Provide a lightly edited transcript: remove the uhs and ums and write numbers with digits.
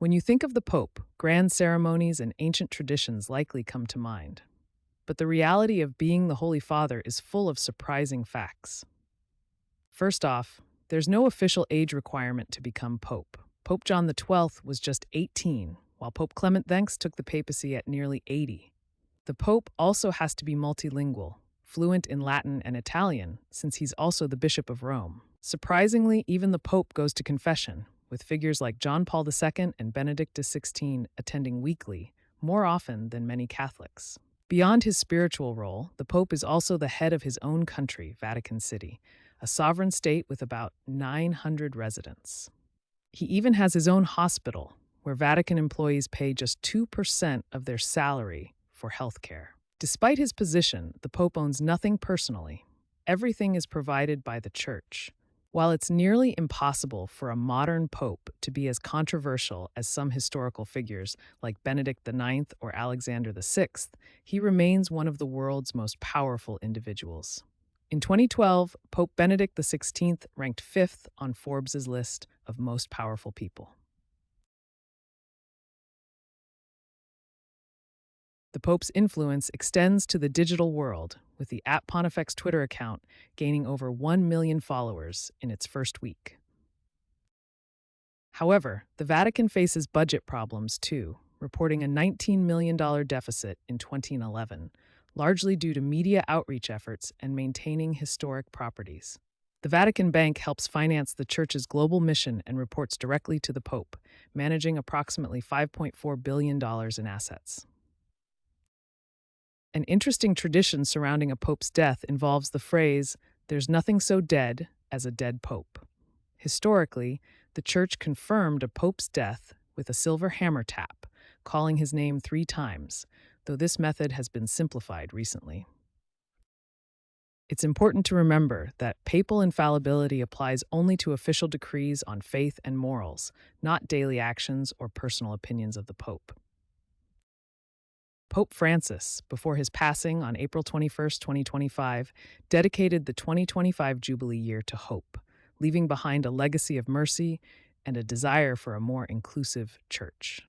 When you think of the Pope, grand ceremonies and ancient traditions likely come to mind. But the reality of being the Holy Father is full of surprising facts. First off, there's no official age requirement to become Pope. Pope John XII was just 18, while Pope Clement X took the papacy at nearly 80. The Pope also has to be multilingual, fluent in Latin and Italian, since he's also the Bishop of Rome. Surprisingly, even the Pope goes to confession, with figures like John Paul II and Benedict XVI attending weekly, more often than many Catholics. Beyond his spiritual role, the Pope is also the head of his own country, Vatican City, a sovereign state with about 900 residents. He even has his own hospital, where Vatican employees pay just 2% of their salary for healthcare. Despite his position, the Pope owns nothing personally. Everything is provided by the Church. While it's nearly impossible for a modern pope to be as controversial as some historical figures like Benedict IX or Alexander VI, he remains one of the world's most powerful individuals. In 2012, Pope Benedict XVI ranked 5th on Forbes' list of most powerful people. The Pope's influence extends to the digital world, with the @Pontifex Twitter account gaining over 1 million followers in its first week. However, the Vatican faces budget problems too, reporting a $19 million deficit in 2011, largely due to media outreach efforts and maintaining historic properties. The Vatican Bank helps finance the Church's global mission and reports directly to the Pope, managing approximately $5.4 billion in assets. An interesting tradition surrounding a pope's death involves the phrase, "There's nothing so dead as a dead pope." Historically, the Church confirmed a pope's death with a silver hammer tap, calling his name 3 times, though this method has been simplified recently. It's important to remember that papal infallibility applies only to official decrees on faith and morals, not daily actions or personal opinions of the Pope. Pope Francis, before his passing on April 21, 2025, dedicated the 2025 Jubilee year to hope, leaving behind a legacy of mercy and a desire for a more inclusive church.